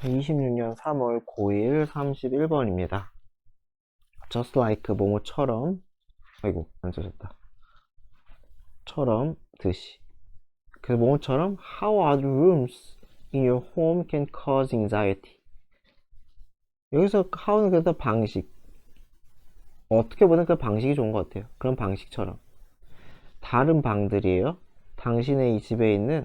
26년 3월 9일 31번입니다. Just like 뭐뭐처럼, 아이고 안 써졌다. 처럼 듯이. 그 뭐뭐처럼 How are the rooms in your home can cause anxiety. 여기서 how는 그래서 방식. 어떻게 보면 그 방식이 좋은 것 같아요. 그런 방식처럼. 다른 방들이에요. 당신의 이 집에 있는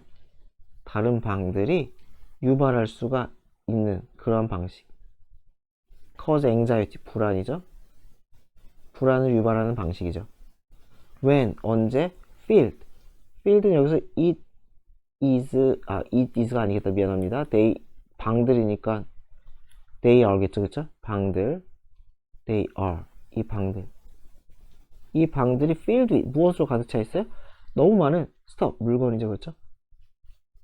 다른 방들이 유발할 수가 있는 그런 방식. cause anxiety, 불안이죠. 불안을 유발하는 방식이죠. when, 언제, filled. filled는 여기서 it is가 아니겠다. 미안합니다. they, 방들이니까 they are겠죠. 그쵸? 방들. they are. 이 방들. 이 방들이 filled, 무엇으로 가득 차 있어요? 너무 많은, stop, 물건이죠. 그쵸?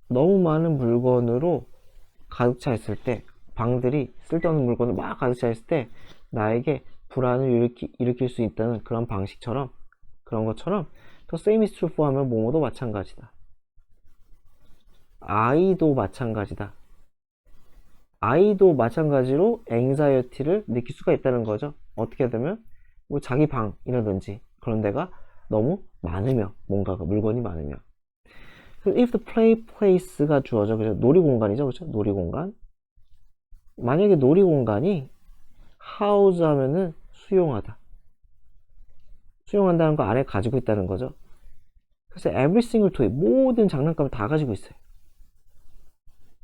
너무 많은 물건으로 가득 차 있을 때, 방들이 쓸데없는 물건을 막 가득 차 있을 때, 나에게 불안을 일으킬 수 있다는 그런 방식처럼, 그런 것처럼, the same is true for 하면 뭐뭐도 마찬가지다. I도 마찬가지다. I도 마찬가지로 anxiety를 느낄 수가 있다는 거죠. 어떻게 되면 뭐 자기 방이라든지 그런 데가 너무 많으며, 뭔가가 물건이 많으며. if the play place가 주어져. 그죠? 놀이공간이죠. 그죠? 놀이공간. 만약에 놀이공간이 house 하면은 수용하다. 수용한다는 거 안에 가지고 있다는 거죠. 그래서 every single toy, 모든 장난감을 다 가지고 있어요.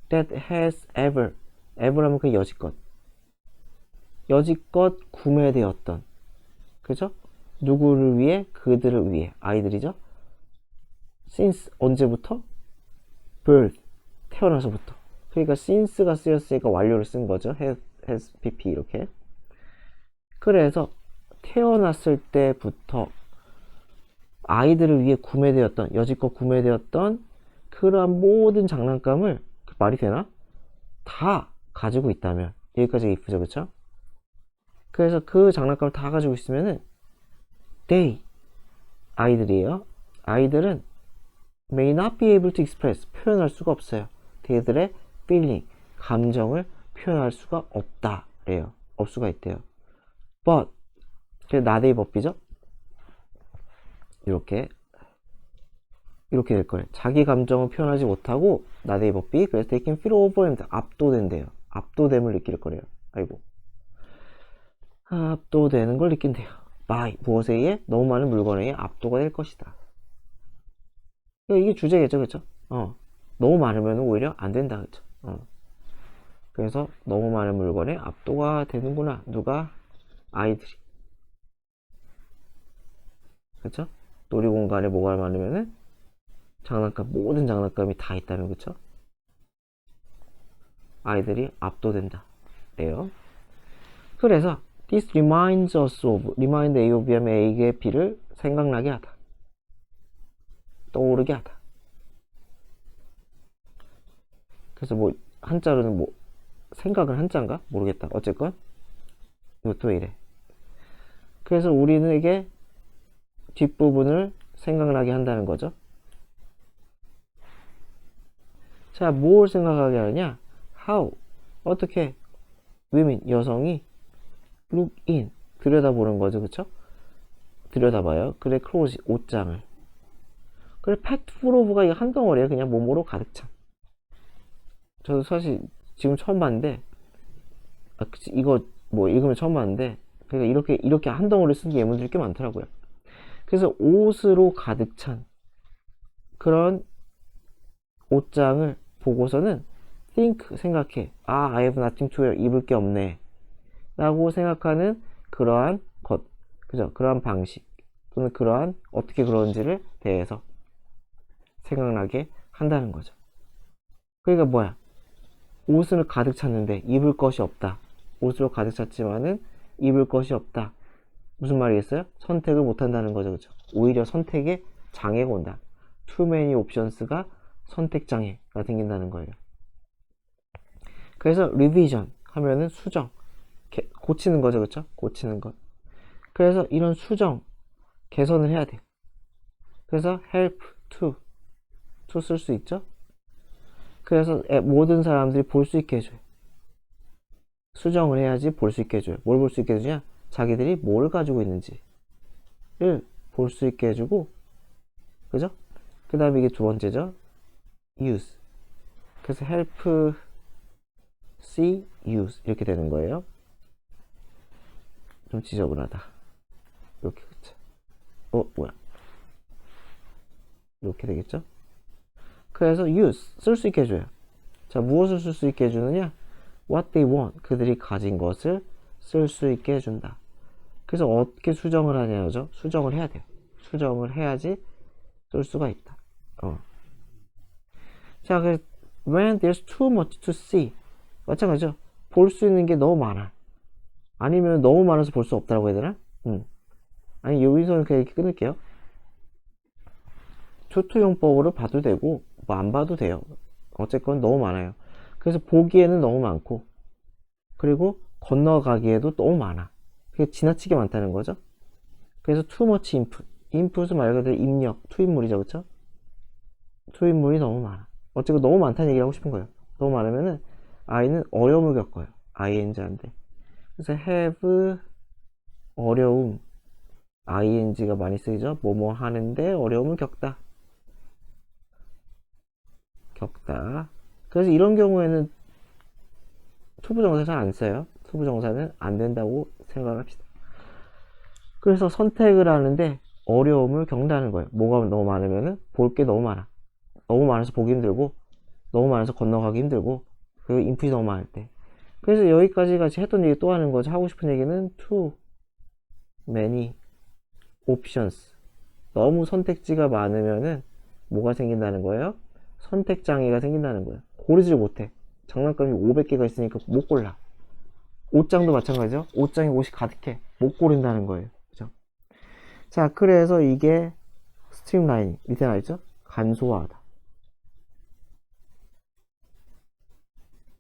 that has ever, ever하면 그 여지껏 구매되었던, 그죠? 누구를 위해? 그들을 위해, 아이들이죠. since, 언제부터? birth, 태어나서부터. 그러니까 since가 쓰였으니까 완료를 쓴 거죠. has pp 이렇게. 그래서 태어났을 때부터 아이들을 위해 구매되었던, 여지껏 구매되었던 그러한 모든 장난감을, 말이 되나? 다 가지고 있다면, 여기까지 if죠. 그쵸? 그래서 그 장난감을 다 가지고 있으면은 they, 아이들이에요. 아이들은 may not be able to express, 표현할 수가 없어요. 걔들의 feeling, 감정을 표현할 수가 없다 래요. 없 수가 있대요. but, 그게 not의 법이죠. 이렇게 될 거예요. 자기 감정을 표현하지 못하고 not의 법비. 그래서 they can feel overwhelmed, 압도된대요. 압도됨을 느낄 거래요. 아이고, 압도되는 걸 느낀대요. by, 무엇에 의해? 너무 많은 물건에 의해 압도가 될 것이다. 이게 주제겠죠. 그쵸? 너무 많으면 오히려 안 된다. 그쵸? 그래서 너무 많은 물건에 압도가 되는구나. 누가? 아이들이. 그쵸? 놀이공간에 뭐가 많으면은 장난감, 모든 장난감이 다 있다면, 그쵸? 아이들이 압도된다 래요. 그래서 this reminds us of, remind A of B하면 A의 B를 생각나게 하다, 떠오르게 하다. 그래서 뭐 한자로는 뭐 생각은 한자인가? 모르겠다. 어쨌건 이것도 왜 이래. 그래서 우리에게 뒷부분을 생각나게 한다는 거죠. 자, 뭘 생각하게 하느냐? How, 어떻게 women, 여성이 look in, 들여다보는 거죠. 그쵸? 들여다봐요. 그래, clothes, 옷장을. 그래, packed full of가 이거 한 덩어리에 그냥 몸으로 가득 찬. 저도 사실 지금 처음 봤는데, 이거 뭐 읽으면 처음 봤는데, 그러니까 이렇게 한 덩어리 쓴 예문들이 꽤 많더라고요. 그래서 옷으로 가득 찬 그런 옷장을 보고서는 think, 생각해. I have nothing to wear, 입을 게 없네 라고 생각하는 그러한 것, 그죠? 그러한 방식 또는 그러한 어떻게 그런지를 대해서 생각나게 한다는 거죠. 그러니까 뭐야? 옷을 가득 찼는데 입을 것이 없다. 옷으로 가득 찼지만은 입을 것이 없다. 무슨 말이겠어요? 선택을 못 한다는 거죠. 그죠? 오히려 선택에 장애가 온다. Too many options가 선택 장애가 생긴다는 거예요. 그래서 revision 하면은 수정, 고치는 거죠. 그쵸? 고치는 것. 그래서 이런 수정, 개선을 해야 돼요. 그래서 help to 쓸 수 있죠? 그래서 모든 사람들이 볼 수 있게 해줘요. 수정을 해야지 볼 수 있게 해줘요. 뭘 볼 수 있게 해주냐? 자기들이 뭘 가지고 있는지를 볼 수 있게 해주고, 그죠? 그 다음에 이게 두 번째죠. use. 그래서 help see use 이렇게 되는 거예요. 좀 지저분하다. 이렇게, 그쵸? 뭐야? 이렇게 되겠죠? 그래서 use 쓸 수 있게 해줘요. 자, 무엇을 쓸 수 있게 해주느냐? what they want, 그들이 가진 것을 쓸 수 있게 해준다. 그래서 어떻게 수정을 하냐죠? 수정을 해야 돼요. 수정을 해야지 쓸 수가 있다. 자, 그래서 when there's too much to see, 마찬가지죠. 볼 수 있는 게 너무 많아. 아니면 너무 많아서 볼 수 없다고 해야 되나? 아니, 여기서는 그냥 이렇게 끊을게요. 초토용법으로 봐도 되고 뭐 안 봐도 돼요. 어쨌건 너무 많아요. 그래서 보기에는 너무 많고, 그리고 건너가기에도 너무 많아. 그게 지나치게 많다는 거죠. 그래서 too much input. input은 말 그대로 입력, 투입물이죠, 그쵸? 투입물이 너무 많아. 어쨌든 너무 많다는 얘기를 하고 싶은 거예요. 너무 많으면은 아이는 어려움을 겪어요. ing한테. 그래서 have 어려움, ing가 많이 쓰이죠. 뭐뭐 하는데 어려움을 겪다. 그래서 이런 경우에는 투부정사 잘 안 써요. 투부정사는 안 된다고 생각을 합시다. 그래서 선택을 하는데 어려움을 겪는다는 거예요. 뭐가 너무 많으면은 볼 게 너무 많아. 너무 많아서 보기 힘들고, 너무 많아서 건너가기 힘들고, 그리고 인풋이 너무 많을 때. 그래서 여기까지 같이 했던 얘기 또 하는 거죠. 하고 싶은 얘기는 too many options. 너무 선택지가 많으면은 뭐가 생긴다는 거예요? 선택 장애가 생긴다는 거예요. 고르지를 못해. 장난감이 500개가 있으니까 못 골라. 옷장도 마찬가지죠. 옷장에 옷이 가득해. 못 고른다는 거예요. 그죠? 자, 그래서 이게 스트림라이닝. 밑에 나와있죠? 간소화하다.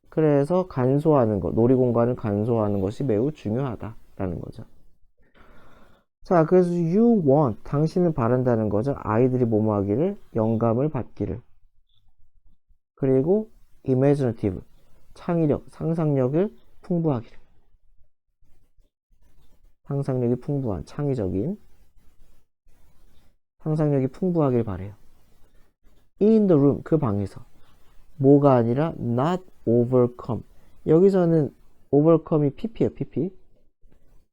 그래서 간소화하는 것, 놀이공간을 간소화하는 것이 매우 중요하다라는 거죠. 자, 그래서 you want, 당신은 바란다는 거죠. 아이들이 뭐뭐 하기를, 영감을 받기를. 그리고 imaginative, 창의력, 상상력을 풍부하기를. 상상력이 풍부한, 창의적인 상상력이 풍부하길 바래요. in the room, 그 방에서. 뭐가 아니라 not overcome. 여기서는 overcome이 pp예요, pp.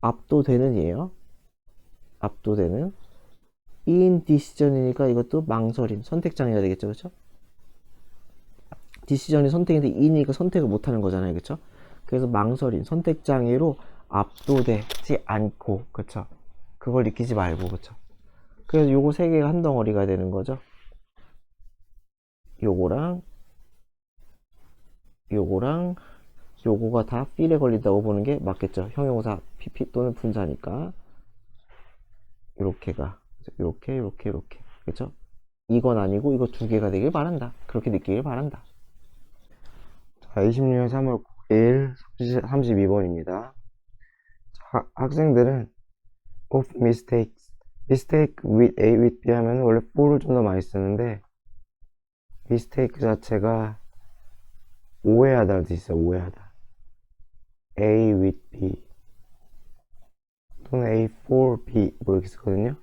압도되는 이에요. 압도되는. in decision이니까 이것도 망설임, 선택장애가 되겠죠, 그쵸? decision이 선택인데 in이니까 선택을 못하는 거잖아요, 그쵸? 그래서 망설임, 선택장애로 압도되지 않고, 그쵸? 그걸 느끼지 말고, 그쵸? 그래서 요거 세 개가 한 덩어리가 되는 거죠. 요거랑 요거가 다 feel에 걸린다고 보는 게 맞겠죠. 형용사 pp 또는 분사니까. 요렇게가 요렇게 그쵸? 이건 아니고 이거 두 개가 되길 바란다. 그렇게 느끼길 바란다. 자, 26년 3월 9일 32번입니다. 학생들은 of mistakes, mistake with A with B 하면 원래 for를 좀 더 많이 쓰는데 mistake 자체가 오해하다라는 뜻이 있어요. 오해하다. A with B 또는 A for B 뭐 이렇게 쓰거든요.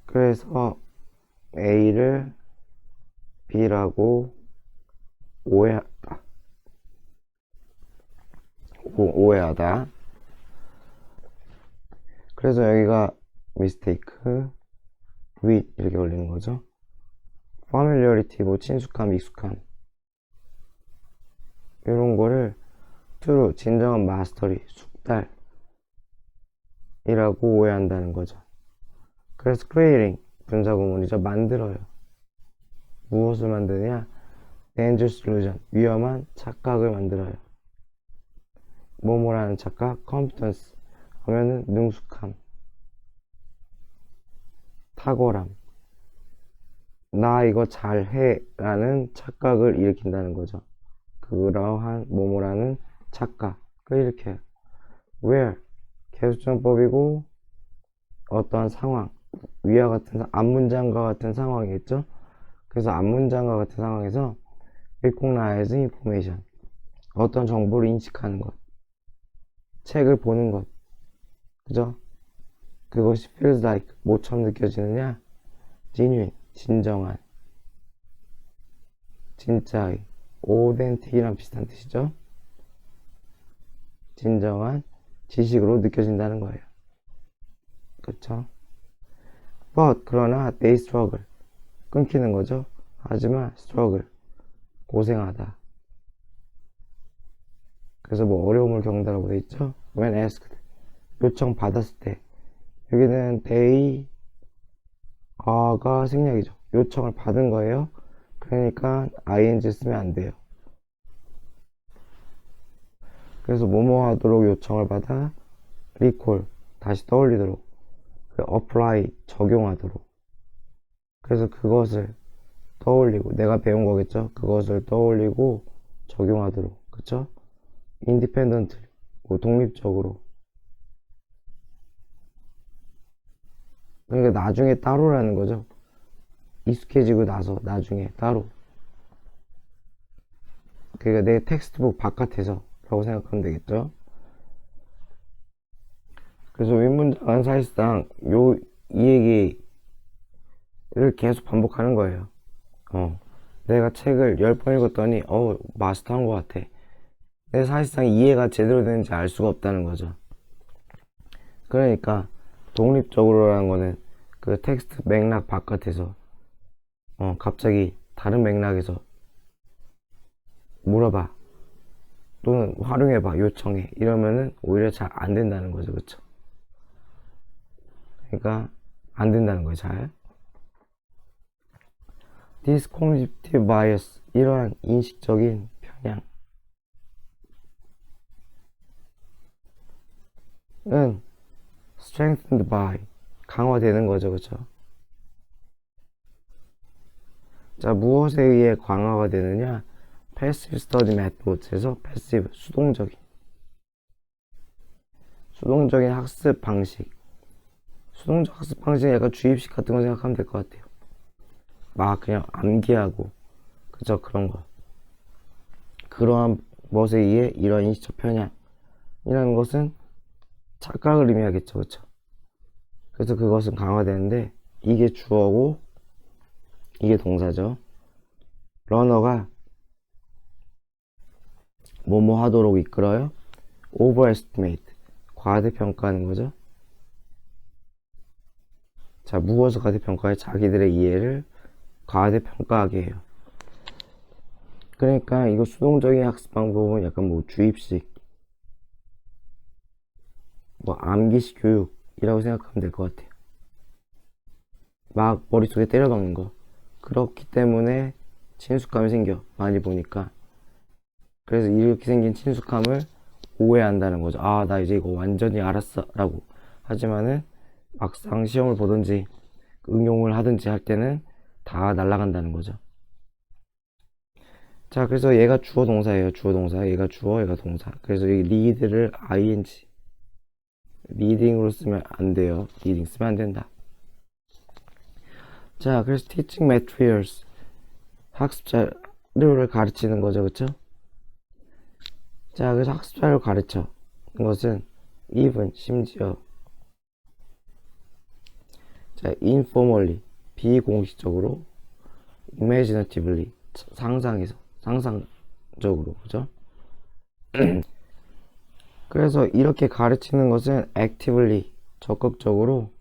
그래서 A를 B라고 오해하다. 오해하다. 그래서 여기가 mistake with 이렇게 걸리는 거죠. familiarity, 뭐 친숙함, 익숙함 이런 거를 true, 진정한 마스터리, 숙달이라고 오해한다는 거죠. 그래서 creating, 분사구문이죠. 만들어요. 무엇을 만드냐? dangerous illusion, 위험한 착각을 만들어요. 뭐뭐라는 착각, competence 하면은 능숙함, 탁월함, 나 이거 잘해 라는 착각을 일으킨다는 거죠. 그러한 뭐뭐라는 착각을 일으켜요. where, 계수정법이고 어떠한 상황, 위와 같은 앞문장과 같은 상황이겠죠. 그래서 앞문장과 같은 상황에서 recognize information. 어떤 정보를 인식하는 것. 책을 보는 것. 그죠? 그것이 feels like 뭐처럼 느껴지느냐? genuine, 진정한, 진짜의, authentic이랑 비슷한 뜻이죠? 진정한 지식으로 느껴진다는 거예요. 그쵸? But 그러나 they struggle, 끊기는 거죠. 하지만 struggle, 고생하다. 그래서 뭐 어려움을 겪는다고 돼 있죠. When asked, 요청 받았을 때. 여기는 they are가 생략이죠. 요청을 받은 거예요. 그러니까 ing 쓰면 안 돼요. 그래서 뭐뭐 하도록 요청을 받아 recall, 다시 떠올리도록, apply, 적용하도록. 그래서 그것을 떠올리고, 내가 배운 거겠죠. 그것을 떠올리고 적용하도록. 그쵸? independent, 뭐 독립적으로. 그러니까 나중에 따로라는 거죠. 익숙해지고 나서 나중에 따로. 그러니까 내 텍스트북 바깥에서 라고 생각하면 되겠죠. 그래서 윗문장은 사실상 이 얘기를 계속 반복하는 거예요. 내가 책을 10번 읽었더니 마스터한 것 같아. 근데 사실상 이해가 제대로 되는지 알 수가 없다는 거죠. 그러니까 독립적으로라는 거는 그 텍스트 맥락 바깥에서 갑자기 다른 맥락에서 물어봐 또는 활용해봐, 요청해, 이러면은 오히려 잘 안 된다는 거죠. 그쵸? 그러니까 안 된다는 거예요. 잘. This cognitive bias, 이러한 인식적인 편향은 strengthened by, 강화되는 거죠. 그쵸? 자, 무엇에 의해 강화가 되느냐? passive study methods에서 passive, 수동적인 학습 방식. 수동적 학습 방식은 약간 주입식 같은 거 생각하면 될 것 같아요. 막 그냥 암기하고, 그죠? 그런 거. 그러한 것에 의해 이러한 인식적 편향이라는 것은 착각을 의미하겠죠. 그쵸? 그래서 그것은 강화되는데, 이게 주어고 이게 동사죠. 러너가 뭐뭐 하도록 이끌어요. overestimate, 과대평가하는 거죠. 자, 무엇을 과대평가해? 자기들의 이해를 과대평가하게 해요. 그러니까 이거 수동적인 학습 방법은 약간 뭐 주입식, 뭐 암기식 교육이라고 생각하면 될 것 같아요. 막 머릿속에 때려 박는 거. 그렇기 때문에 친숙감이 생겨, 많이 보니까. 그래서 이렇게 생긴 친숙함을 오해한다는 거죠. 아, 나 이제 이거 완전히 알았어 라고. 하지만은 막상 시험을 보든지 응용을 하든지 할 때는 다 날아간다는 거죠. 자, 그래서 얘가 주어 동사예요. 주어 동사. 얘가 주어, 얘가 동사. 그래서 이 lead를 ing, 리딩으로 쓰면 안 돼요. 리딩 쓰면 안 된다. 자, 그래서 teaching materials, 학습 자료를 가르치는 거죠. 그쵸? 자, 그래서 학습 자료를 가르쳐. 이것은 even, 심지어. 자, informally, 비공식적으로. imaginatively, 상상적으로. 그죠? 그래서 이렇게 가르치는 것은 actively, 적극적으로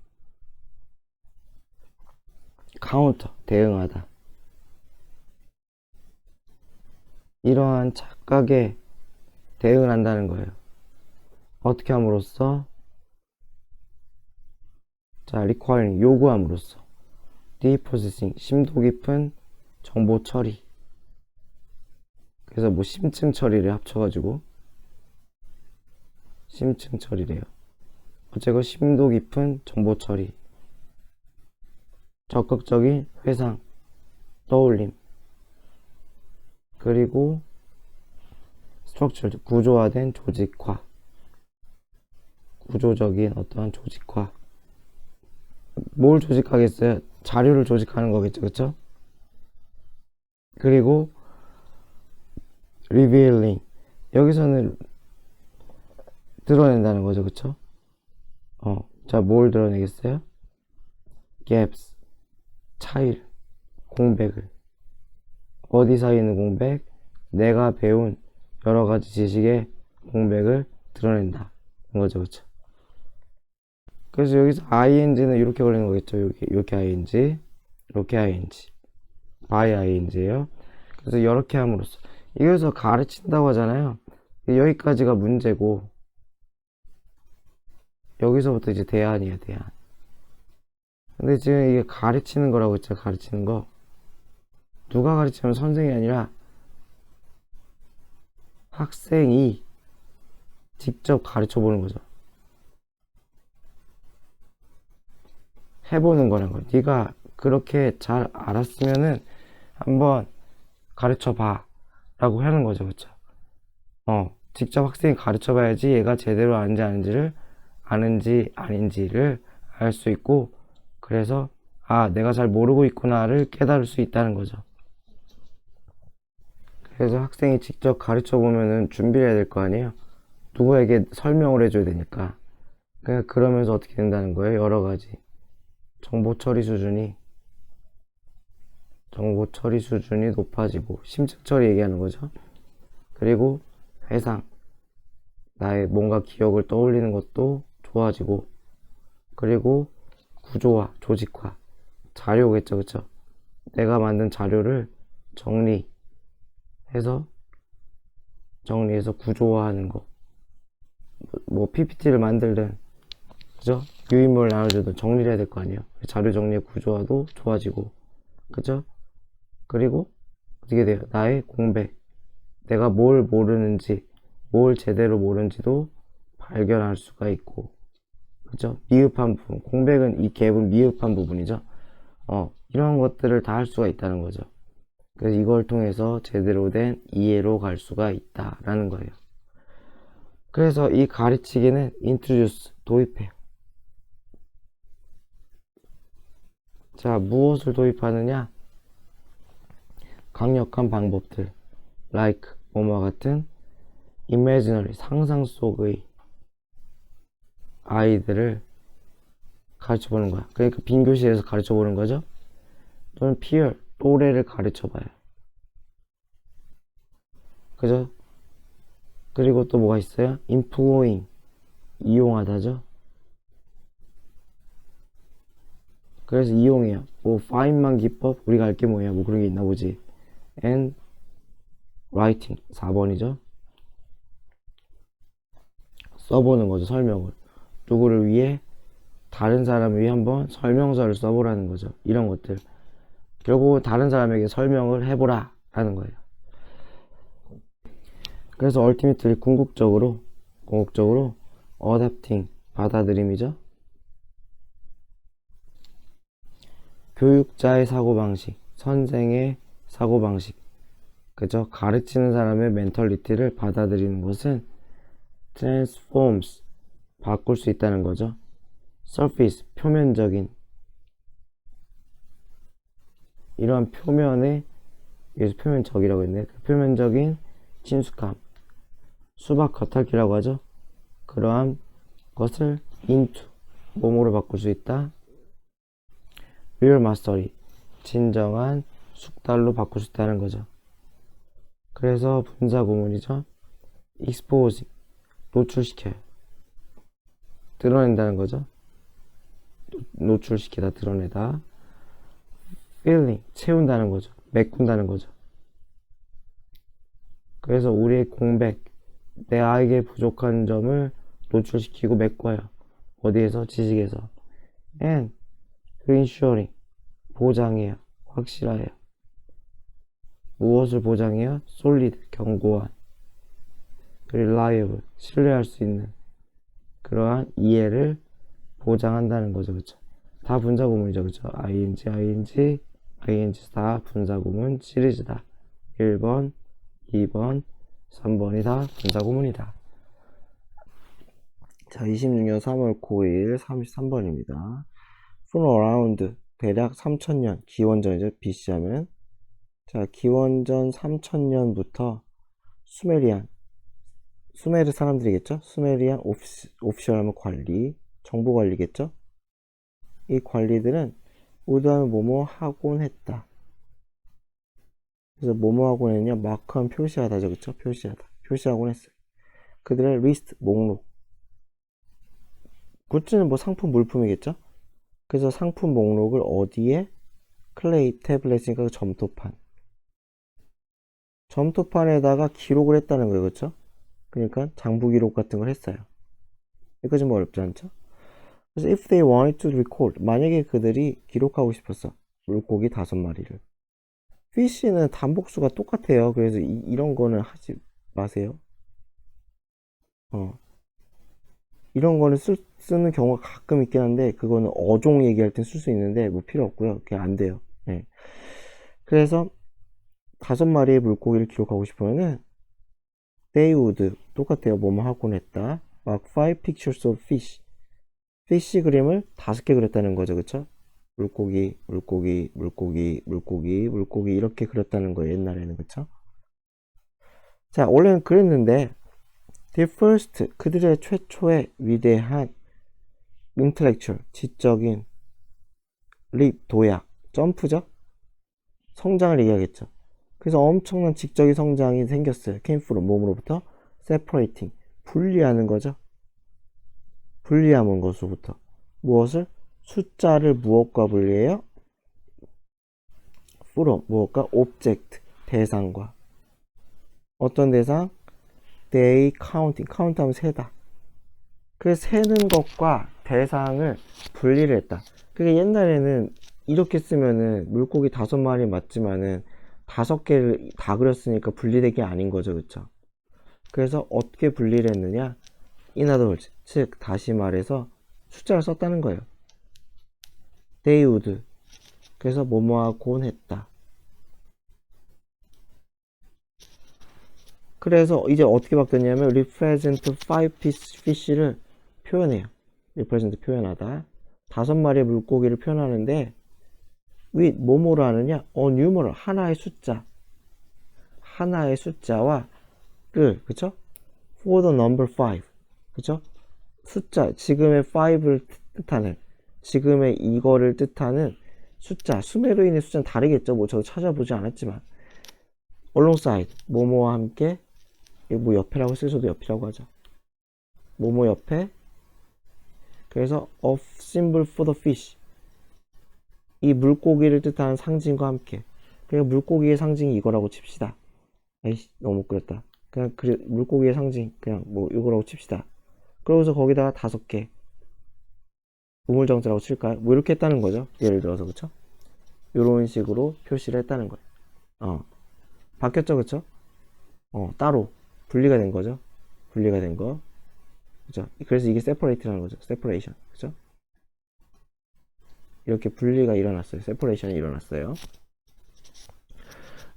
counter, 대응하다. 이러한 착각에 대응을 한다는 거예요. 어떻게 함으로써? 자, requiring, 요구함으로써. deep processing, 심도 깊은 정보 처리. 그래서 뭐 심층 처리를 합쳐가지고 심층 처리래요. 어쨌건 심도 깊은 정보 처리. 적극적인 회상, 떠올림. 그리고 스트럭처, 구조화된 조직화. 구조적인 어떠한 조직화. 뭘 조직하겠어요? 자료를 조직하는 거겠죠. 그쵸? 그리고 revealing. 여기서는 드러낸다는 거죠, 그쵸? 자, 뭘 드러내겠어요? gaps, 차이를, 공백을. 어디 사이에 있는 공백? 내가 배운 여러 가지 지식의 공백을 드러낸다. 거죠, 그쵸? 그래서 여기서 ing는 이렇게 걸리는 거겠죠. 이렇게 ing, 이렇게 ing, by ing예요. 그래서 이렇게 함으로써 이거에서 가르친다고 하잖아요. 여기까지가 문제고 여기서부터 이제 대안이에요, 대안. 근데 지금 이게 가르치는 거라고 했죠, 가르치는 거. 누가 가르치면 선생이 아니라 학생이 직접 가르쳐 보는 거죠. 해보는 거란 거예요. 네가 그렇게 잘 알았으면은 한번 가르쳐 봐 라고 하는 거죠, 그쵸? 직접 학생이 가르쳐 봐야지 얘가 제대로 아는지 아닌지를 알 수 있고, 그래서 내가 잘 모르고 있구나를 깨달을 수 있다는 거죠. 그래서 학생이 직접 가르쳐 보면은 준비를 해야 될 거 아니에요. 누구에게 설명을 해줘야 되니까. 그러면서 어떻게 된다는 거예요? 여러 가지 정보 처리 수준이 높아지고, 심층 처리 얘기하는 거죠. 그리고 회상, 나의 뭔가 기억을 떠올리는 것도 좋아지고, 그리고 구조화, 조직화, 자료겠죠, 그쵸? 내가 만든 자료를 정리해서 구조화하는 거, 뭐 PPT를 만들든, 그죠? 유인물을 나눠주든 정리를 해야 될 거 아니에요. 자료 정리의 구조화도 좋아지고, 그죠? 그리고 어떻게 돼요? 나의 공백, 내가 뭘 모르는지, 뭘 제대로 모르는지도 발견할 수가 있고, 그죠? 미흡한 부분, 공백은 이 갭은 미흡한 부분이죠. 이런 것들을 다 할 수가 있다는 거죠. 그래서 이걸 통해서 제대로 된 이해로 갈 수가 있다라는 거예요. 그래서 이 가르치기는 introduce, 도입해요. 자, 무엇을 도입하느냐? 강력한 방법들, like, 뭐뭐 같은 imaginary, 상상 속의 아이들을 가르쳐 보는 거야. 그러니까 빈 교실에서 가르쳐 보는 거죠. 또는 peer, 또래를 가르쳐 봐요. 그죠? 그리고 또 뭐가 있어요? employing, 이용하다죠. 그래서 이용해요. 뭐 find만 기법, 우리가 알 게 뭐야, 뭐 그런 게 있나 보지. and writing, 4번이죠. 써보는 거죠, 설명을. 누구를 위해? 다른 사람을 위해 한번 설명서를 써보라는 거죠. 이런 것들. 결국은 다른 사람에게 설명을 해보라 라는 거예요. 그래서 ultimately 궁극적으로 adapting, 받아들임이죠. 교육자의 사고방식, 선생의 사고방식, 그죠? 가르치는 사람의 멘털리티를 받아들이는 것은 transforms, 바꿀 수 있다는 거죠. surface, 표면적인, 이러한 표면에, 여기서 표면적이라고 했네. 그 표면적인 친숙함, 수박 겉핥기라고 하죠. 그러한 것을 into, 몸으로 바꿀 수 있다. real mastery, 진정한 숙달로 바꿀 수 있다는 거죠. 그래서 분사 구문이죠. exposing, 노출시켜요. 드러낸다는 거죠. 노출시키다, 드러내다. filling, 채운다는 거죠. 메꾼다는 거죠. 그래서 우리의 공백, 내 아이에게 부족한 점을 노출시키고 메꿔요. 어디에서? 지식에서. and ensuring, 보장해요. 확실하여요. 무엇을 보장해요? solid, 견고한. reliable, 신뢰할 수 있는 그러한 이해를 보장한다는 거죠. 그쵸? 다 분사구문이죠. 그쵸? ing 다 분사구문 시리즈다. 1번, 2번, 3번이 다 분사구문이다. 자, 26년 3월 9일 33번입니다. from around, 대략 3000년, 기원전이죠. BC 하면. 자, 기원전 3000년부터 수메르 사람들이겠죠? 수메리안 오피셜 하면 관리, 정보 관리겠죠? 이 관리들은 우드하면 뭐뭐 하곤 했다. 그래서 뭐뭐 하곤 했냐? 마크하면 표시하다죠. 그쵸? 표시하곤 했어요. 그들의 리스트, 목록. 굿즈는 뭐 상품, 물품이겠죠? 그래서 상품 목록을 어디에? 클레이 태블릿이니까 그 점토판에다가 기록을 했다는 거예요. 그쵸? 그러니까 장부 기록 같은 걸 했어요. 여기까지 뭐 어렵지 않죠? 그래서 if they wanted to record, 만약에 그들이 기록하고 싶었어. 물고기 5마리를. fish는 단복수가 똑같아요. 그래서 이런 거는 하지 마세요. 이런 거는 쓰는 경우가 가끔 있긴 한데, 그거는 어종 얘기할 땐 쓸 수 있는데, 뭐 필요 없고요. 그냥 안 돼요. 네. 그래서 5마리의 물고기를 기록하고 싶으면은, they would, 똑같아요. 뭐뭐 하곤 했다. 막 5 pictures of fish. 피쉬 그림을 5개 그렸다는 거죠. 그쵸? 물고기, 이렇게 그렸다는 거예요. 옛날에는. 그쵸? 자, 원래는 그랬는데, the first, 그들의 최초의 위대한 intellectual, 지적인 립, 도약, 점프죠? 성장을 얘기하겠죠. 그래서 엄청난 지적인 성장이 생겼어요. came from, 몸으로부터 separating, 분리하는 거죠. 분리하는 것으로부터. 무엇을? 숫자를 무엇과 분리해요? from, 무엇과? object, 대상과. 어떤 대상? they counting, count 하면 세다. 그 세는 것과 대상을 분리를 했다. 그게 옛날에는 이렇게 쓰면은 물고기 5마리 맞지만은 5개를 다 그렸으니까 분리된 게 아닌 거죠. 그쵸? 그래서 어떻게 분리를 했느냐? in other words, 즉 다시 말해서 숫자를 썼다는 거예요. they would. 그래서 뭐뭐하곤 했다. 그래서 이제 어떻게 바뀌었냐면 represent 5 fish를 표현해요. represent 표현하다. 5마리의 물고기를 표현하는데 with 뭐뭐로 하느냐? numeral 하나의 숫자와 를, 그쵸? for the number 5, 그쵸? 숫자, 지금의 5를 뜻하는, 지금의 이거를 뜻하는 숫자, 수메르인의 숫자는 다르겠죠. 뭐 저도 찾아보지 않았지만 alongside 뭐뭐와 함께, 뭐 옆에라고 쓰셔도 옆이라고 하죠. 뭐뭐 옆에. 그래서 of symbol for the fish, 이 물고기를 뜻하는 상징과 함께. 그러니까 물고기의 상징이 이거라고 칩시다. 에이씨, 너무 그랬다. 그냥 물고기의 상징 그냥 뭐 이거라고 칩시다. 그러고서 거기다가 5개 우물정자라고 칠까요? 뭐 이렇게 했다는 거죠. 예를 들어서. 그쵸? 이런 식으로 표시를 했다는 거예요. 바뀌었죠. 그쵸? 따로 분리가 된 거죠. 분리가 된 거. 그죠? 그래서 이게 separate라는 거죠. separation. 그죠? 이렇게 분리가 일어났어요. separation이 일어났어요.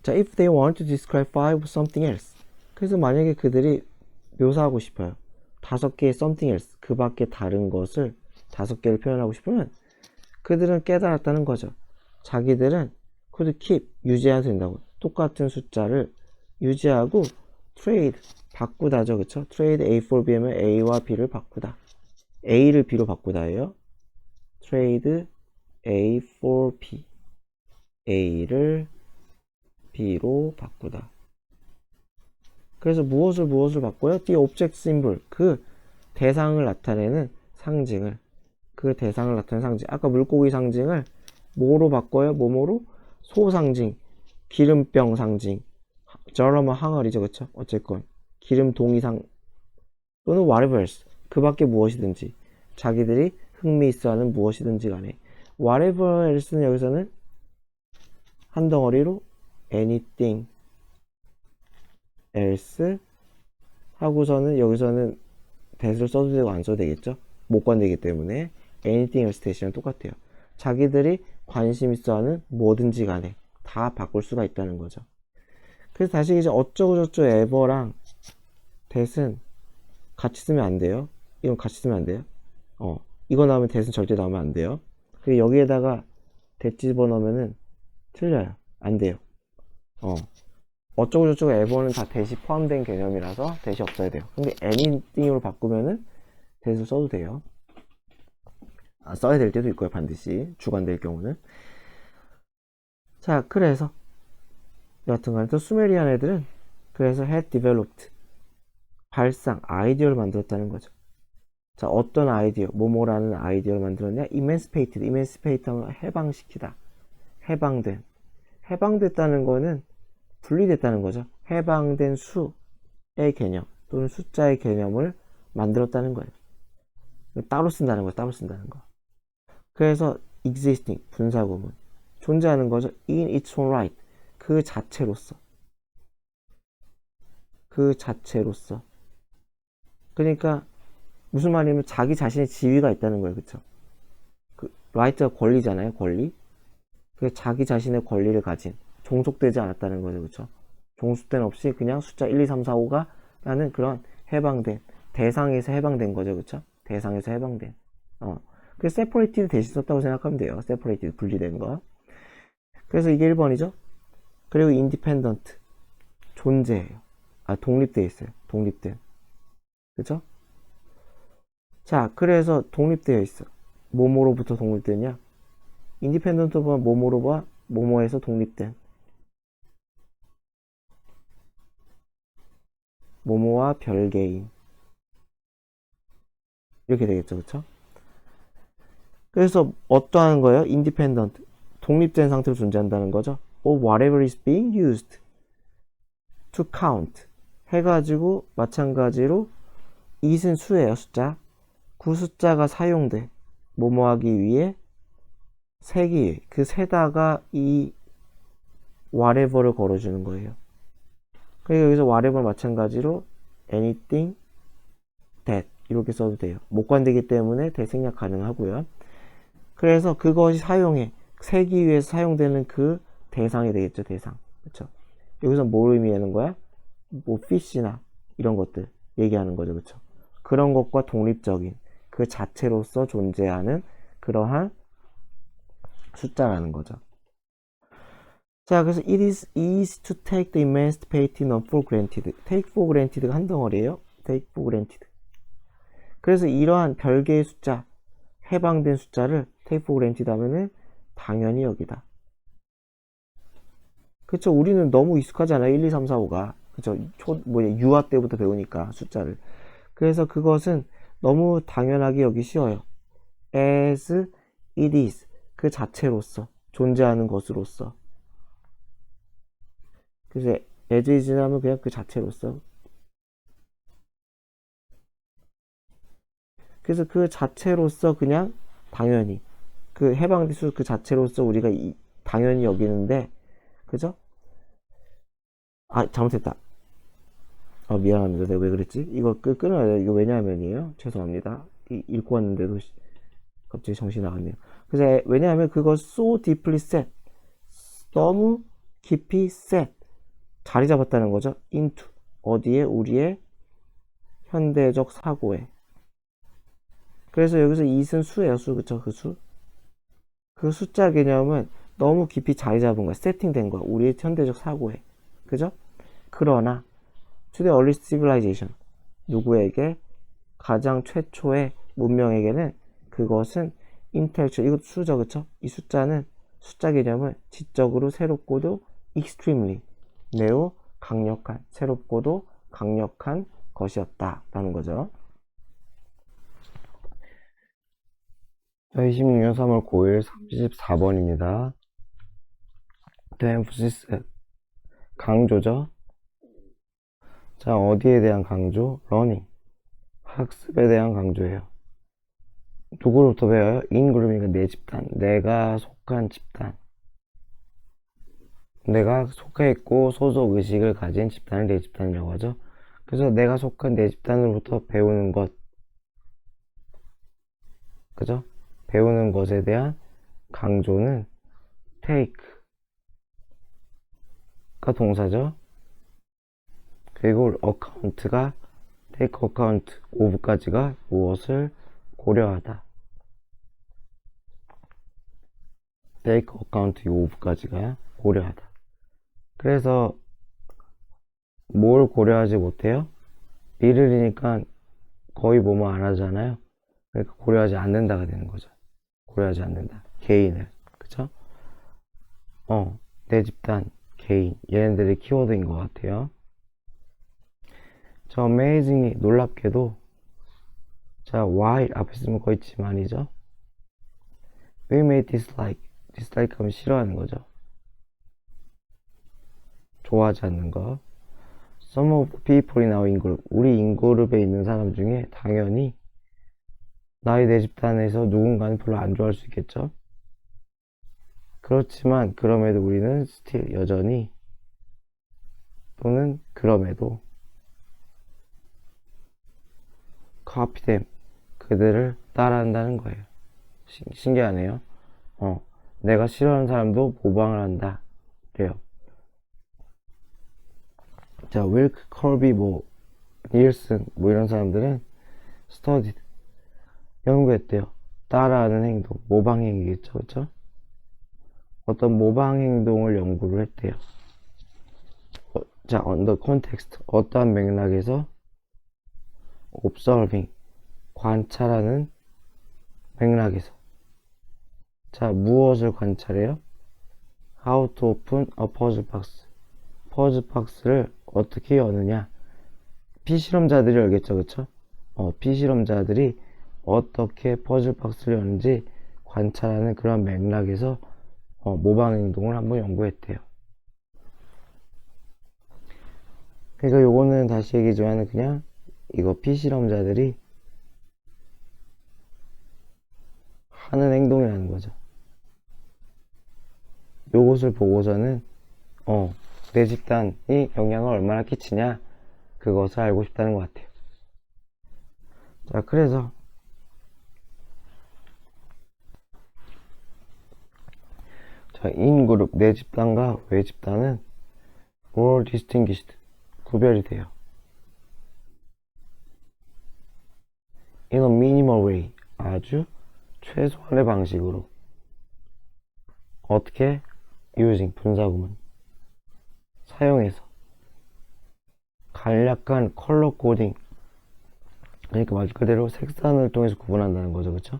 자, if they want to describe 5 something else. 그래서 만약에 그들이 묘사하고 싶어요. 5개의 something else, 그 밖에 다른 것을 5개를 표현하고 싶으면 그들은 깨달았다는 거죠. 자기들은 could keep, 유지해야 된다고. 똑같은 숫자를 유지하고 trade, 바꾸다죠. 그쵸? trade A for B 하면 A와 B를 바꾸다. A를 B로 바꾸다예요. trade A for B. A를 B로 바꾸다. 그래서 무엇을 바꿔요? The object symbol, 그 대상을 나타내는 상징을, 아까 물고기 상징을 뭐로 바꿔요? 뭐뭐로? 소 상징, 기름병 상징, 저러면 항아리죠. 그쵸? 어쨌건 기름 동이상 또는 whatever else, 그 밖에 무엇이든지, 자기들이 흥미있어하는 무엇이든지 간에 whatever else는 여기서는 한 덩어리로 anything else 하고서는 여기서는 that을 써도 되고 안 써도 되겠죠? 못 관되기 때문에 anything else 대신은 똑같아요. 자기들이 관심 있어하는 뭐든지 간에 다 바꿀 수가 있다는 거죠. 그래서 다시 이제 어쩌고저쩌고 ever랑 that은 같이 쓰면 안 돼요. 이건 같이 쓰면 안 돼요. 이거 나오면 that은 절대 나오면 안 돼요. 그리고 여기에다가 that 집어넣으면은 틀려요. 안 돼요. 어쩌고저쩌고 ever는 다 대시 포함된 개념이라서 대시 없어야 돼요. 근데 anything으로 바꾸면은 대시 써도 돼요. 써야 될 때도 있고요, 반드시. 주관될 경우는. 자, 그래서 여하튼간에 또 수메리안 애들은 그래서 had developed 발상, 아이디어를 만들었다는 거죠. 자, 어떤 아이디어, 뭐뭐라는 아이디어를 만들었냐? emancipated, emancipate 하면 해방시키다, 해방된, 해방됐다는 거는 분리됐다는 거죠. 해방된 수의 개념 또는 숫자의 개념을 만들었다는 거예요. 따로 쓴다는 거예요. 따로 쓴다는 거. 그래서 existing, 분사구문, 존재하는 거죠. in its own right, 그 자체로서. 그 자체로서. 그러니까 무슨 말이냐면 자기 자신의 지위가 있다는 거예요. 그쵸? 그 right가 권리잖아요. 권리. 그 자기 자신의 권리를 가진, 종속되지 않았다는 거죠. 그쵸? 종속된 없이 그냥 숫자 1, 2, 3, 4, 5가 라는 그런 해방된, 대상에서 해방된 거죠. 그쵸? 대상에서 해방된. 그래서 separated 대신 썼다고 생각하면 돼요. separated, 분리된 거. 그래서 이게 1번이죠. 그리고 independent, 존재해요. 독립되어 있어요. 독립된. 그쵸? 자, 그래서 독립되어 있어. 뭐뭐로부터 독립되냐? independent가 뭐뭐로봐? 뭐뭐에서 독립된. 뭐뭐와 별개인. 이렇게 되겠죠. 그쵸? 그래서 어떠한 거예요? independent. 독립된 상태로 존재한다는 거죠. Or whatever is being used to count. 해가지고 마찬가지로 it은 수예요. 숫자. 그 숫자가 사용돼. 뭐뭐 하기 위해 세기 위해. 그 세다가 이 whatever를 걸어주는 거예요. 그러니까 여기서 whatever 마찬가지로 anything that 이렇게 써도 돼요. 목관되기 때문에 대생략 가능하고요. 그래서 그것이 사용해. 세기 위해서 사용되는 그 대상이 되겠죠. 대상. 그렇죠? 여기서 뭘 의미하는 거야? 뭐 fish나 이런 것들 얘기하는 거죠. 그렇죠? 그런 것과 독립적인 그 자체로서 존재하는 그러한 숫자라는 거죠. 자, 그래서 it is easy to take the emancipated not for granted. take for granted가 한 덩어리예요. take for granted. 그래서 이러한 별개의 숫자, 해방된 숫자를 take for granted 하면은 당연히 여기다. 그쵸? 우리는 너무 익숙하잖아요. 1, 2, 3, 4, 5가. 그쵸? 유아 때부터 배우니까 숫자를. 그래서 그것은 너무 당연하게 여기 쉬워요. as it is. 그 자체로서. 존재하는 것으로서. 그래서 as is 하면 그냥 그 자체로서. 그래서 그 자체로서 그냥 당연히. 그 해방된 수 그 자체로서 우리가 당연히 여기는데, 그죠? 잘못했다. 미안합니다. 내가 왜 그랬지? 이거 끊어야 돼요. 이거 왜냐하면이에요. 죄송합니다. 읽고 왔는데도 갑자기 정신이 나갔네요. 그래서 왜냐하면 그거 so deeply set. 너무 깊이 set. 자리 잡았다는 거죠. into. 어디에? 우리의 현대적 사고에. 그래서 여기서 it은 수예요. 수. 그쵸? 그 수. 그 숫자 개념은 너무 깊이 자리 잡은 거야. 세팅된 거야. 우리의 현대적 사고에. 그죠? 그러나 to the earliest civilization. 누구에게? 가장 최초의 문명에게는 그것은 intellectual. 이것도 수죠. 그쵸? 이 숫자는 숫자 개념은 지적으로 새롭고도 extremely. 매우 강력한. 새롭고도 강력한 것이었다. 라는 거죠. 2026년 3월 9일 34번입니다. The emphasis. 강조죠. 자, 어디에 대한 강조? learning. 학습에 대한 강조예요. 누구로부터 배워요? in 그룹이니까 내 집단. 내가 속한 집단. 내가 속해 있고 소속 의식을 가진 집단을 내 집단이라고 하죠. 그래서 내가 속한 내 집단으로부터 배우는 것. 그죠? 배우는 것에 대한 강조는 take가 동사죠. 그리고 account가 take account of까지가 무엇을 고려하다. take account of까지가 고려하다. 그래서 뭘 고려하지 못해요? 리를이니까 거의 뭐뭐 안 하잖아요. 그러니까 고려하지 않는다가 되는 거죠. 고려하지 않는다. 개인을. 그쵸? 내 집단, 개인. 얘네들이 키워드인 것 같아요. 저 amazingly 놀랍게도 자 while 앞에 쓰면 거의 지만이죠. We may dislike. dislike 하면 싫어하는 거죠. 좋아하지 않는 거. Some of the people in our in-group. 우리 인그룹에 있는 사람 중에 당연히 나의 내 집단에서 누군가는 별로 안 좋아할 수 있겠죠. 그렇지만 그럼에도 우리는 still 여전히 또는 그럼에도 copy them 그들을 따라한다는 거예요. 신기하네요. 내가 싫어하는 사람도 모방을 한다. 그래요. 자, 윌크, 컬비, 닐슨, 이런 사람들은 studied, 연구했대요. 따라하는 행동, 모방 행위겠죠, 그쵸? 어떤 모방 행동을 연구를 했대요. 자, on the context, 어떠한 맥락에서 observing, 관찰하는 맥락에서. 자, 무엇을 관찰해요? How to open a puzzle box. 퍼즐 박스를 어떻게 여느냐. 피실험자들이 알겠죠, 그쵸? 피실험자들이 어떻게 퍼즐 박스를 여는지 관찰하는 그런 맥락에서 모방 행동을 한번 연구했대요. 그러니까 요거는 다시 얘기지만 그냥 이거 피실험자들이 하는 행동이라는 거죠. 요것을 보고서는 내 집단이 영향을 얼마나 끼치냐 그것을 알고 싶다는 것 같아요. 자, 그래서 자, 인그룹 내 집단과 외 집단은 more distinguished 구별이 돼요. in a minimal way 아주 최소한의 방식으로. 어떻게? using 분사구문 사용해서 간략한 컬러 코딩 그러니까 말 그대로 색상을 통해서 구분한다는 거죠. 그쵸?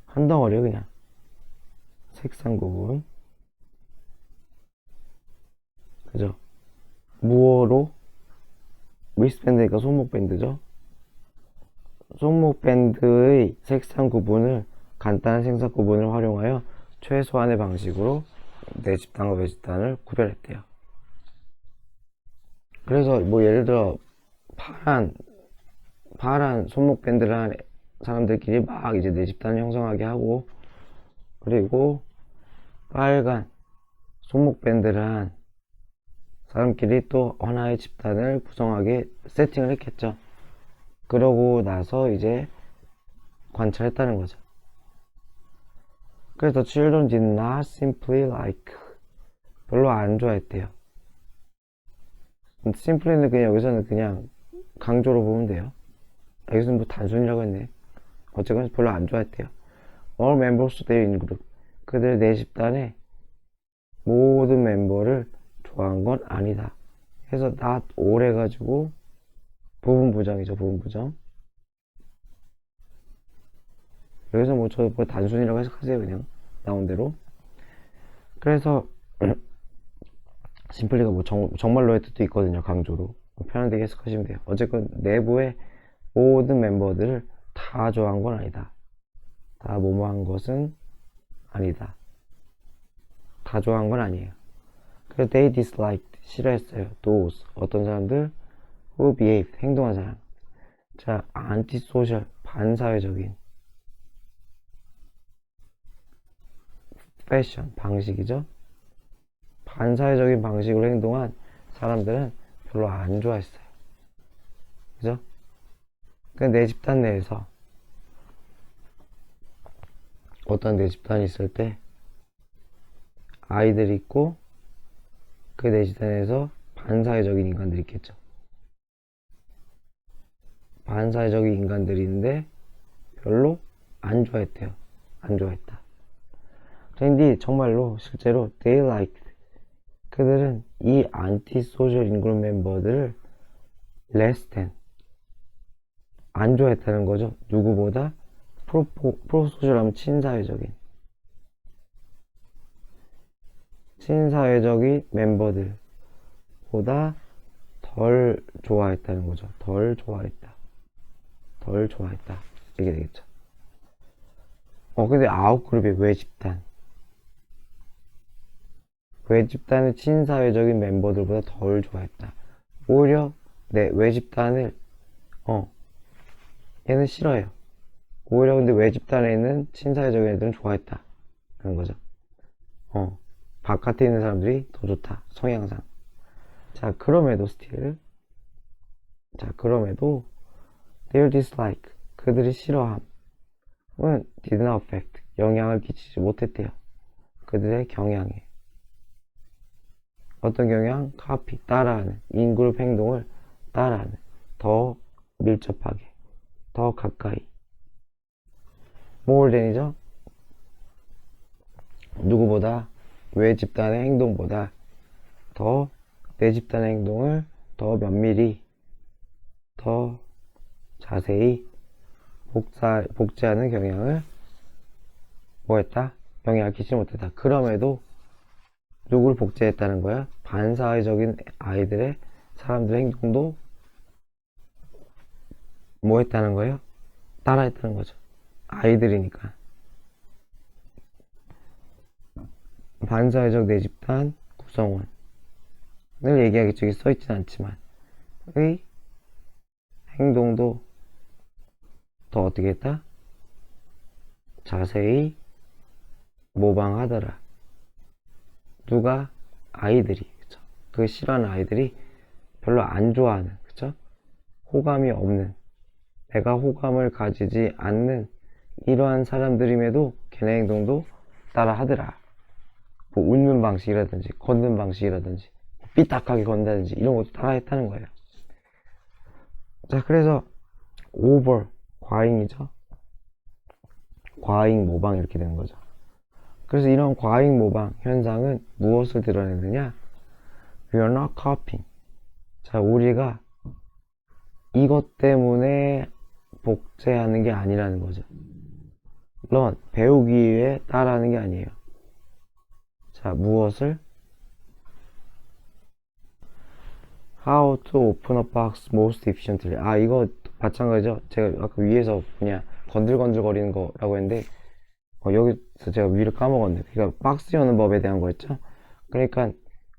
한 덩어리요 그냥 색상 구분. 그죠? 무어로 리스트밴드니까 손목밴드죠. 손목밴드의 색상 구분을 간단한 색상 구분을 활용하여 최소한의 방식으로 내 집단과 외 집단을 구별했대요. 그래서 예를 들어 파란 손목밴드를 한 사람들끼리 막 이제 내 집단을 형성하게 하고, 그리고 빨간 손목밴드를 한 사람끼리 또 하나의 집단을 구성하게 세팅을 했겠죠. 그러고 나서 이제 관찰했다는 거죠. 그래서 children did not simply like 별로 안 좋아했대요. simply는 그냥 여기서는 그냥 강조로 보면 돼요. 여기서는 뭐 단순이라고 했네. 어쨌건 별로 안 좋아했대요. all members their in group 그들 내 집단의 모든 멤버를 좋아한 건 아니다. 해서 not all 해가지고 부분 부정이죠. 부분 부정. 여기서 뭐 단순이라고 해석하세요. 그냥 나온 대로. 그래서 심플리가 정말로의 뜻도 있거든요. 강조로. 편안하게 해석하시면 돼요. 어쨌건 내부의 모든 멤버들을 다 좋아한 건 아니다. 다 뭐뭐한 것은 아니다. 다 좋아한 건 아니에요. 그래서 they disliked 싫어했어요. those 어떤 사람들 who behaved 행동한 사람. 자, antisocial 반사회적인 패션 방식이죠. 반사회적인 방식으로 행동한 사람들은 별로 안 좋아했어요. 그죠? 내 집단 내에서 어떤 내 집단이 있을 때 아이들이 있고 그 내 집단에서 반사회적인 인간들이 있겠죠. 반사회적인 인간들이 있는데 별로 안 좋아했대요. 안 좋아했다. 그런데 정말로 실제로 they liked 그들은 이 안티소셜 인그룹 멤버들을 less than 안 좋아했다는 거죠. 누구보다 프로소셜하면 친사회적인 멤버들보다 덜 좋아했다는 거죠. 덜 좋아했다. 이게 되겠죠. 근데 아웃그룹이 외집단을 친사회적인 멤버들보다 덜 좋아했다. 오히려 외집단을 얘는 싫어해요. 오히려 근데 외집단에 있는 친사회적인 애들은 좋아했다 그런 거죠. 바깥에 있는 사람들이 더 좋다, 성향상. 자, 그럼에도 their dislike 그들이 싫어함은 did not affect 영향을 끼치지 못했대요. 그들의 경향에. 어떤 경향? copy 따라하는 인그룹 행동을 따라하는 더 밀접하게 더 가까이 more than이죠. 누구보다 외 집단의 행동보다 더 내 집단의 행동을 더 면밀히 더 자세히 복제하는 경향을 뭐했다? 영향을 끼치지 못했다. 그럼에도 누구를 복제했다는 거야? 반사회적인 사람들의 행동도 뭐 했다는 거예요? 따라했다는 거죠. 아이들이니까. 반사회적 내 집단 구성원을 얘기하기 저기 써있진 않지만 의 행동도 더 어떻게 했다? 자세히 모방하더라. 누가? 아이들이. 그쵸? 그 싫어하는 아이들이 별로 안 좋아하는, 그쵸? 호감이 없는, 내가 호감을 가지지 않는 이러한 사람들임에도 걔네 행동도 따라 하더라. 뭐 웃는 방식이라든지 걷는 방식이라든지 삐딱하게 건다든지 이런 것도 따라 했다는 거예요. 자, 그래서 over 과잉이죠. 과잉 모방 이렇게 되는 거죠. 그래서 이런 과잉 모방 현상은 무엇을 드러내느냐? We are not copying. 자, 우리가 이것 때문에 복제하는 게 아니라는 거죠. learn, 배우기 위해 따라하는 게 아니에요. 자, 무엇을? How to open a box most efficiently. 이거 마찬가지죠. 제가 아까 위에서 그냥 건들건들 거리는 거라고 했는데 여기서 제가 위를 까먹었네. 그러니까 박스 여는 법에 대한 거였죠. 그러니까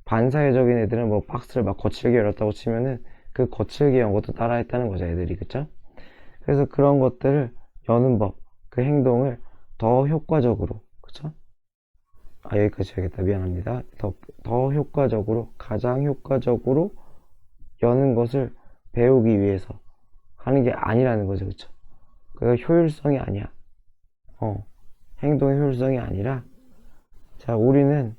반사회적인 애들은 뭐 박스를 막 거칠게 열었다고 치면은 그 거칠게 연 것도 따라 했다는 거죠, 애들이. 그쵸? 그래서 그런 것들을 여는 법, 그 행동을 더 효과적으로, 그쵸? 여기까지 해야겠다. 미안합니다. 더 효과적으로, 가장 효과적으로 여는 것을 배우기 위해서 하는 게 아니라는 거죠. 그쵸? 그게 효율성이 아니야. 행동의 효율성이 아니라, 자, 우리는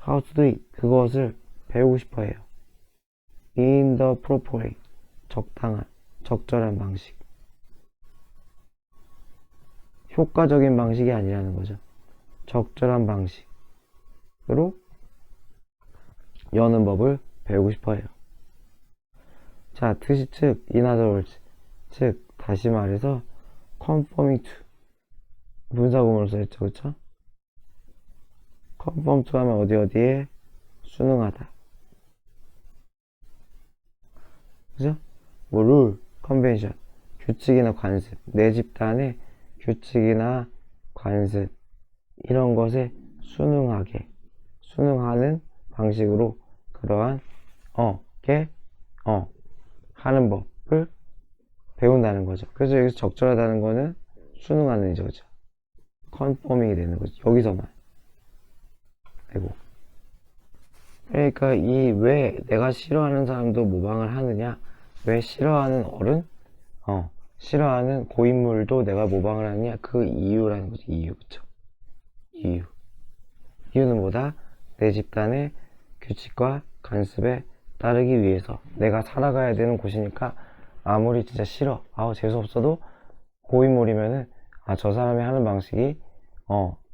how to do it, 그것을 배우고 싶어 해요. in the proper way, 적당한, 적절한 방식. 효과적인 방식이 아니라는 거죠. 적절한 방식으로 여는 법을 배우고 싶어 해요. 자, 뜻이 즉, in other words, 즉, 다시 말해서 conforming to 분사구문으로 써있죠, 그쵸? conform to 하면 어디에 순응하다, 그죠? 뭐 룰, 컨벤션, 규칙이나 관습, 내 집단의 규칙이나 관습 이런 것에 순응하는 방식으로 그러한 하는 법을 배운다는 거죠. 그래서 여기서 적절하다는 거는 순응하는 이죠. 컨포밍이 되는 거죠. 여기서만. 그러니까 왜 내가 싫어하는 사람도 모방을 하느냐? 왜 싫어하는 어른? 싫어하는 고인물도 내가 모방을 하느냐? 그 이유라는 거죠. 이유. 그쵸? 이유는 뭐다? 내 집단의 규칙과 관습에 따르기 위해서 내가 살아가야 되는 곳이니까 아무리 진짜 싫어, 재수없어도 고인물이면은 저 사람이 하는 방식이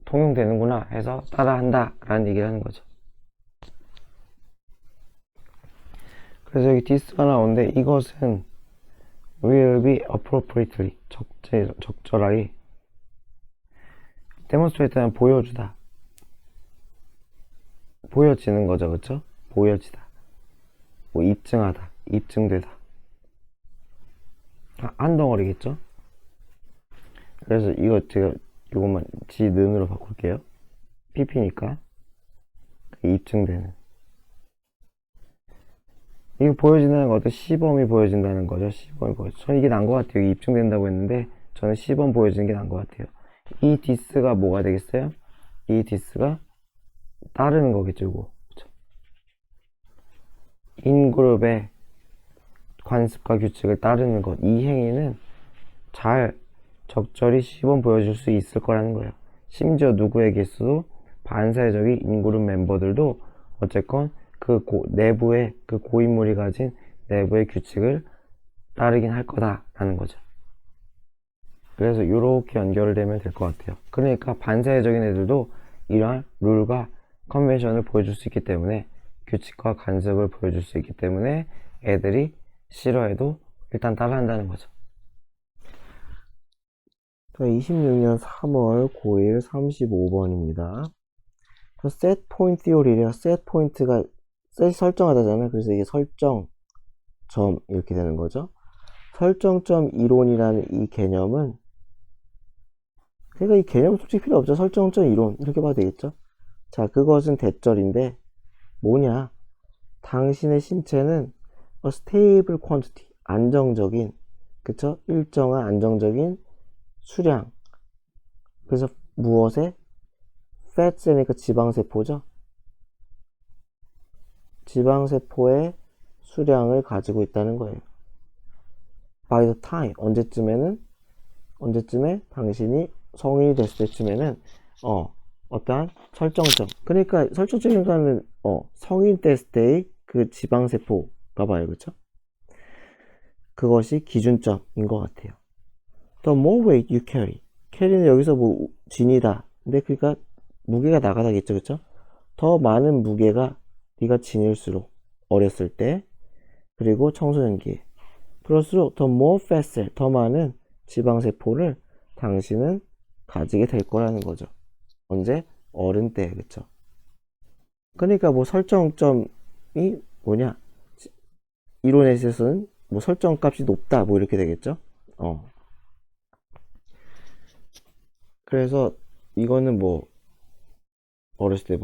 통용되는구나 해서 따라한다 라는 얘기를 하는 거죠. 그래서 여기 this가 나오는데 이것은 will be appropriately 적절하게 demonstrate는 보여주다, 보여지는 거죠, 그쵸? 보여지다, 뭐 입증하다, 입증되다, 한 덩어리겠죠? 그래서 이거 제가 이것만 지는으로 바꿀게요. pp니까 입증되는, 이거 보여진다는 거 어때? 시범이 보여진다는 거죠. 시범이 보여져. 저는 이게 나은 것 같아요. 여기 입증된다고 했는데 저는 시범 보여지는 게 나은 것 같아요. 이 this가 뭐가 되겠어요? 이 this가 따르는 거겠죠, 이거. 그쵸? 인그룹의 관습과 규칙을 따르는 것, 이 행위는 잘 적절히 시범 보여줄 수 있을 거라는 거예요. 심지어 누구에게서도 반사회적인 인그룹 멤버들도 어쨌건 그 내부의 그 고인물이 가진 내부의 규칙을 따르긴 할 거다라는 거죠. 그래서 이렇게 연결되면 될 것 같아요. 그러니까 반사회적인 애들도 이러한 룰과 컨벤션을 보여줄 수 있기 때문에, 규칙과 관습을 보여줄 수 있기 때문에 애들이 싫어해도 일단 따라한다는 거죠. 26년 3월 9일 35번입니다. set point theory래요. set point가 set이 설정하다잖아요. 그래서 이게 설정점 이렇게 되는 거죠. 설정점 이론이라는 이 개념은, 그러니까 이 개념 솔직히 필요 없죠. 설정점 이론 이렇게 봐도 되겠죠. 자, 그것은 대절인데 뭐냐? 당신의 신체는 a stable quantity, 안정적인, 그쵸? 일정한 안정적인 수량. 그래서 무엇에? fat세니까 지방세포죠. 지방세포의 수량을 가지고 있다는 거예요. by the time, 언제쯤에 당신이 성인이 됐을 때쯤에는 어떠한 설정점, 그러니까 설정점이라는 성인 됐을 때의 그 지방세포가 봐요, 그쵸? 그것이 기준점인 것 같아요. The more weight you carry는 여기서 뭐 진이다. 근데 그러니까 무게가 나가다겠죠, 그쵸? 더 많은 무게가 네가 지닐수록, 어렸을 때, 그리고 청소년기에, 그럴수록 the more fat cell, 더 많은 지방세포를 당신은 가지게 될 거라는 거죠. 언제? 어른 때, 그쵸? 그러니까 뭐 설정점이 뭐냐? 이론에 있어서는 뭐 설정값이 높다, 뭐 이렇게 되겠죠? 그래서 이거는 뭐 어렸을 때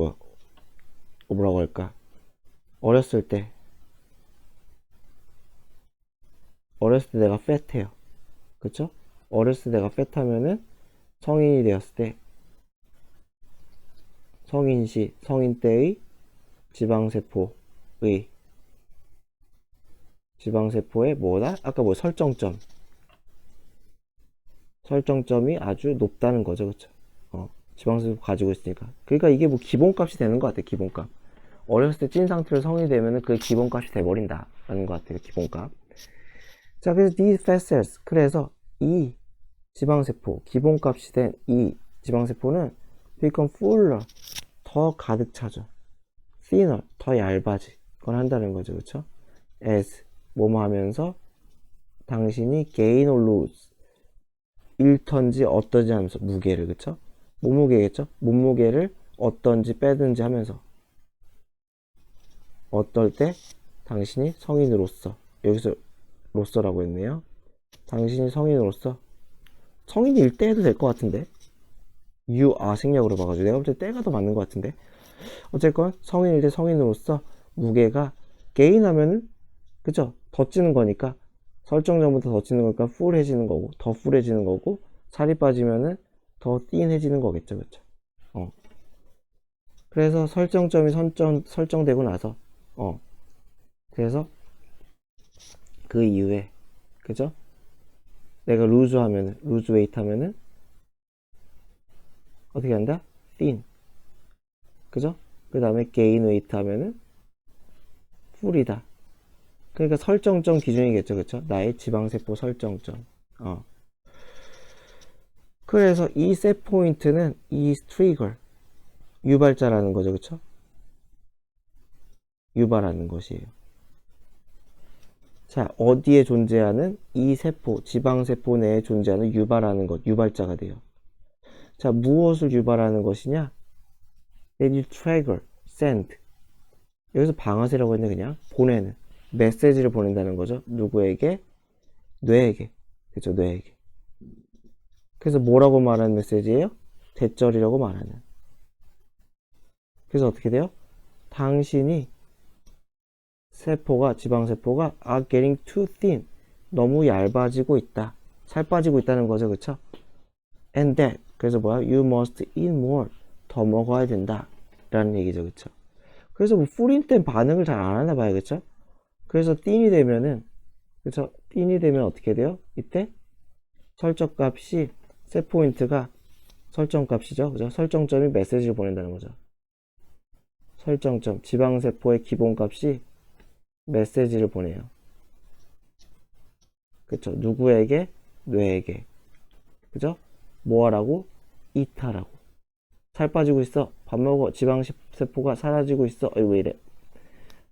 뭐라고 할까? 어렸을 때 내가 팻해요. 그쵸? 어렸을 때 내가 팻하면은 성인이 되었을 때, 성인 때의 지방세포의 뭐다? 아까 뭐 설정점이 아주 높다는 거죠, 그쵸? 지방세포 가지고 있으니까. 그러니까 이게 뭐 기본값이 되는 것 같아요, 기본값. 어렸을 때 찐 상태로 성인이 되면은 그 기본값이 돼버린다 라는 것 같아요, 기본값. 자, 그래서 these fat cells, 그래서 이 지방세포, 기본값이 된 이 지방세포는 become fuller, 더 가득 차죠. thinner, 더 얇아지건 한다는 거죠, 그쵸? as, 뭐뭐 하면서 당신이 gain or lose, 잃던지 얻던지 하면서 무게를, 그쵸? 몸무게겠죠? 몸무게를 얻던지 빼든지 하면서, 어떨 때 당신이 성인으로서, 여기서 로서라고 했네요. 당신이 성인으로서, 성인일 때 해도 될 것 같은데, you are 생략으로 봐가지고 내가 볼 때 때가 더 맞는 것 같은데, 어쨌건 성인일 때 성인으로서 무게가 게인 하면은, 그쵸? 더 찌는 거니까, 설정점부터 더 찌는 거니까 풀해지는 거고, 더 풀해지는 거고, 살이 빠지면은 더 띵해지는 거겠죠, 그쵸? 그래서 설정점이 설정되고 나서, 그래서 그 이후에, 그죠? 내가 루즈 웨이트 하면은 어떻게 한다? thin, 그죠? 그 다음에 gain 웨이트 하면은 풀이다. 그러니까 설정점 기준이겠죠, 그쵸? 나의 지방세포 설정점. 그래서 이 셋 포인트는 이 트리거, 유발자라는 거죠, 그쵸? 유발하는 것이에요. 자, 어디에 존재하는 이 세포, 지방세포 내에 존재하는 유발하는 것, 유발자가 돼요. 자, 무엇을 유발하는 것이냐? They trigger, send. 여기서 방아쇠라고 했네, 그냥. 보내는. 메시지를 보낸다는 거죠. 누구에게? 뇌에게. 그죠, 뇌에게. 그래서 뭐라고 말하는 메시지예요? 대절이라고 말하는. 그래서 어떻게 돼요? 당신이 세포가, 지방세포가 are getting too thin. 너무 얇아지고 있다. 살 빠지고 있다는 거죠, 그쵸? And that. 그래서 뭐야? You must eat more. 더 먹어야 된다. 라는 얘기죠, 그쵸? 그래서 뭐 뿌린 땐 반응을 잘 안 하나 봐요, 그쵸? 그래서 thin이 되면은, 그쵸? thin이 되면 어떻게 돼요? 이때 설정값이, 셋포인트가 설정값이죠, 그죠? 설정점이 메시지를 보낸다는 거죠. 설정점, 지방세포의 기본값이 메시지를 보내요. 그쵸? 누구에게? 뇌에게. 그죠? 뭐 하라고? 이탈하고. 살 빠지고 있어. 밥 먹어. 지방세포가 사라지고 있어. 왜 이래?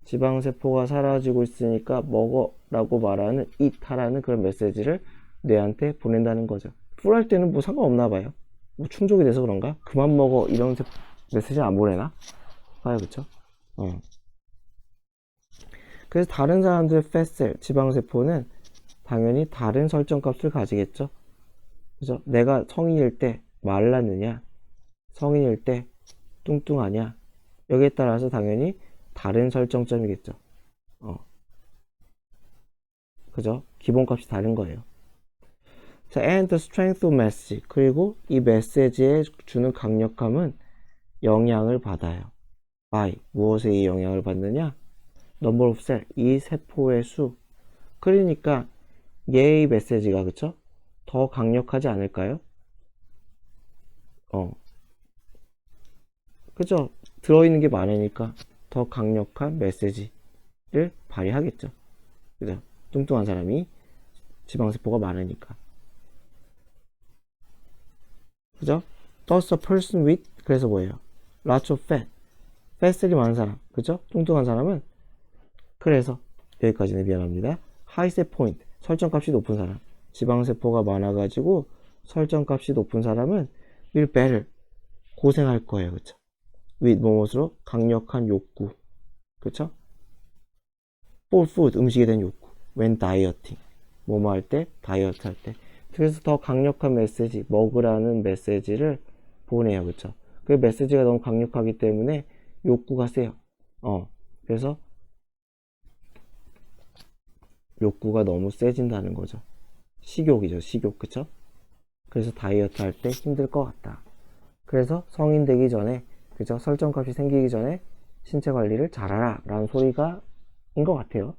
지방세포가 사라지고 있으니까 먹어라고 말하는 이탈하는 그런 메시지를 뇌한테 보낸다는 거죠. 풀할 때는 뭐 상관없나 봐요. 뭐 충족이 돼서 그런가? 그만 먹어. 이런 메시지 안 보내나? 봐요, 그쵸? 그래서 다른 사람들의 팻셀, 지방세포는 당연히 다른 설정값을 가지겠죠. 그죠? 내가 성인일 때 말랐느냐, 성인일 때 뚱뚱하냐, 여기에 따라서 당연히 다른 설정점이겠죠. 그죠? 기본값이 다른 거예요. 자, and the strength of message. 그리고 이 메시지에 주는 강력함은 영향을 받아요. by. 무엇에 이 영향을 받느냐? number of cell. 이 세포의 수. 그러니까 얘의 메시지가, 그쵸? 더 강력하지 않을까요? 그죠? 들어있는 게 많으니까 더 강력한 메시지를 발휘하겠죠. 그죠? 뚱뚱한 사람이 지방세포가 많으니까. 그죠? Thus a person with, 그래서 뭐예요? Lots of fat. 팻셀이 많은 사람. 그죠? 뚱뚱한 사람은, 그래서 여기까지는 미안합니다. High set point. 설정값이 높은 사람. 지방세포가 많아가지고 설정값이 높은 사람은 will better. 고생할 거예요. 그쵸? with 무엇으로? 강력한 욕구. 그쵸? for food. 음식에 대한 욕구. when dieting. 뭐뭐 할 때? 다이어트 할 때. 그래서 더 강력한 메시지, 먹으라는 메시지를 보내요. 그쵸? 그 메시지가 너무 강력하기 때문에 욕구가 세요. 그래서 욕구가 너무 세진다는 거죠. 식욕이죠, 식욕. 그쵸? 그래서 다이어트 할 때 힘들 것 같다. 그래서 성인 되기 전에, 그죠? 설정값이 생기기 전에 신체 관리를 잘하라 라는 소리가 인 것 같아요.